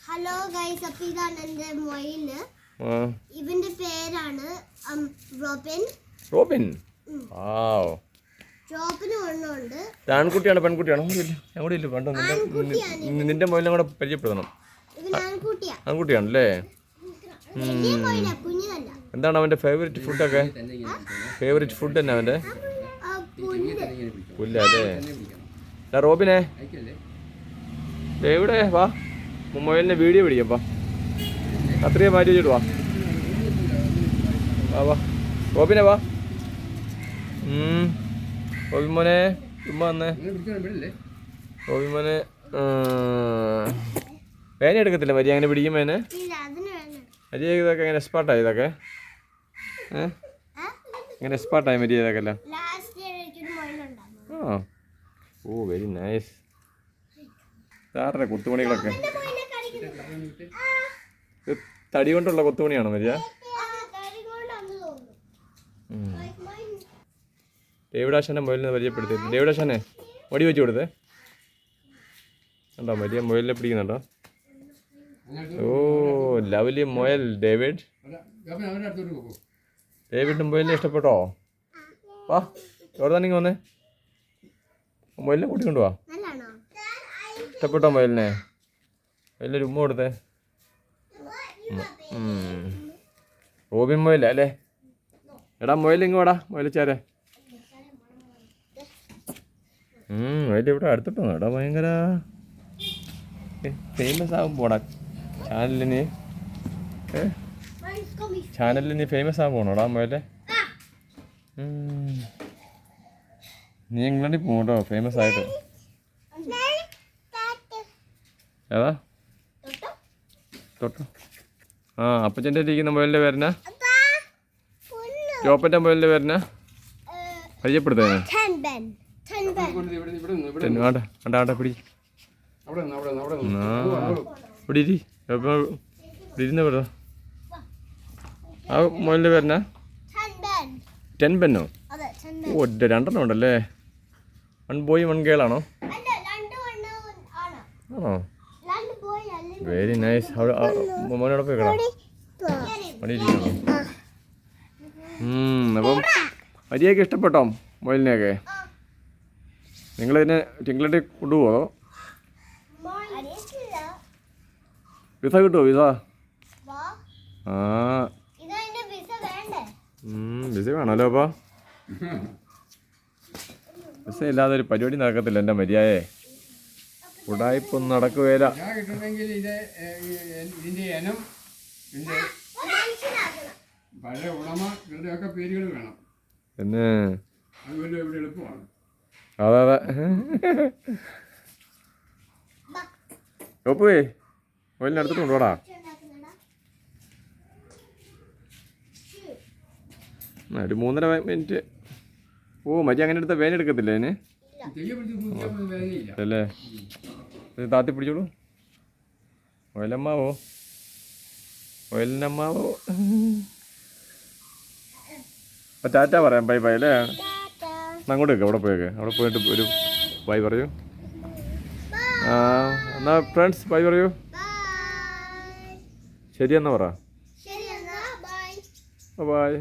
Hello guys, അപ്പോൾ ഇതാണ് എൻ്റെ മൊയില്. ഇവന്റെ പേരാണ് റോബിൻ. റോബിൻ. വാവ്. റോബിന് ഒന്നുണ്ട്. ആൺകുട്ടിയാണ് പെൺകുട്ടിയാണോ? എവിടെ ഇല്ല കണ്ടോ? നിന്റെ മൊയിലിനെ കൂടെ പരിചയപ്പെടുത്തണം. ആൺകുട്ടിയാണല്ലേ? എന്താണ് അവന്റെ ഫേവറേറ്റ് ഫുഡൊക്കെ? ഫേവറേറ്റ് ഫുഡ് തന്നെ അവന്റെ? പുല്ലല്ലേ? റോബിനെ എവിടെ വാ, മൊബൈലിൻ്റെ വീഡിയോ പിടിക്കപ്പാ. അത്രയും മാറ്റി വെച്ചിട്ട് വാ. വാ വാ റോബിനെ വാ. റോബിൻ മോനെ ചുമ്മാ വന്നേ. റോബിൻ മോനെ വേന എടുക്കത്തില്ല മരിയ? അങ്ങനെ പിടിക്കും വേനെ? മരിയ ഇതൊക്കെ എങ്ങനെ എക്സ്പാർട്ടായി ഇതൊക്കെ? ഇങ്ങനെ എക്സ്പാർട്ടായി മരിയ ഇതൊക്കെ അല്ല? ആ ഓ വെരി നൈസ്. സാറിൻ്റെ കൊത്തുപണികളൊക്കെ തടി കൊണ്ടുള്ള കൊത്തുപണിയാണോ മരിയ? ഡേവിഡാശാനെ മൊയിലിനെ പരിചയപ്പെടുത്തി. ഡേവിഡാശാനെ ഒടി വെച്ച് കൊടുത്തേ. കണ്ടോ മരിയ മൊയിലിനെ പിടിക്കുന്നുണ്ടോ? ഓ ലവ്ലി മൊയൽ ഡേവിഡ്. ഡേവിഡിന് മൊയിലിനെ ഇഷ്ടപ്പെട്ടോ? വാ എവിടെ തന്നെ വന്നേ. മൊയിലിനെ കൂട്ടിക്കൊണ്ട് വാ. ഇഷ്ടപ്പെട്ടോ മൊയിലിനെ? മൊയിലിന് ഉമ്മ കൊടുത്തേ. റോബിൻ മൊയില അല്ലേ? എടാ മൊയിൽ ഇങ്ങ് വാടാ മൊയിലിച്ചാരെ. മൊയിൽ ഇവിടെ അടുത്തിട്ടോ? എടാ ഭയങ്കര ഫേമസ് ആകും പോടാ ചാനലിന് ഫേമസ് ആകാൻ പോണോടാ മൊയിലെ. നീ ഇംഗ്ലണ്ടിൽ പോകട്ടോ ഫേമസ് ആയിട്ട്. ഏതാ തൊട്ടോ? ആ അപ്പച്ചൻ്റെ ഇരിക്കുന്ന മൊബൈലിൻ്റെ പേരനാ? ചോപ്പൻ്റെ മൊബൈലിൻ്റെ പേരനാ? പരിചയപ്പെടുത്തേനെ. ആണ്ട പിടി പിടി ഇരുന്ന് വിടാ. ആ മൊബൈലിൻ്റെ പേരനാ? 10 പെന്നോ? ഓ രണ്ടെണ്ണം ഉണ്ടല്ലേ? 1 ബോയ് 1 ഗേൾ ആണോ? ആണോ? Very nice. മോനോടെ പോയി കേടാ പണിയിരിക്കണോ? അപ്പം മരിയൊക്കെ ഇഷ്ടപ്പെട്ടോ മൊയിലിനെയൊക്കെ? നിങ്ങളിതിനെ ഇംഗ്ലണ്ടിൽ കൊണ്ടുപോകോ? വിസ കിട്ടുമോ? വിസ? ആ വിസ വേണമല്ലോ. അപ്പോൾ വിസ ഇല്ലാതെ ഒരു പരിപാടി നടക്കത്തില്ല എൻ്റെ മരിയായേ. ഉടായിപ്പൊന്നും നടക്കുകയില്ല. പിന്നെ അതെ അതെ ഒപ്പേ മൊയിലിനെ അടുത്തിട്ട് കൊണ്ടുപോടാ. ഒരു 3.5 മിനിറ്റ്. ഓ മതി അങ്ങനെ എടുത്ത വേന എടുക്കത്തില്ല അതിന് അല്ലേ? താത്തി പിടിച്ചോളൂ. മൊയിലമ്മാവോ മൊയിലിനമ്മാവോ. അപ്പം ടാറ്റ പറയാം. ബൈ ബൈ അല്ലേ? അങ്ങോട്ട് വെക്കാം. അവിടെ പോയേക്കെ. അവിടെ പോയിട്ട് ഒരു ബൈ പറയൂ. എന്നാ ഫ്രണ്ട്സ് ബൈ പറയൂ. ശരി എന്നാ പറ. ബൈ.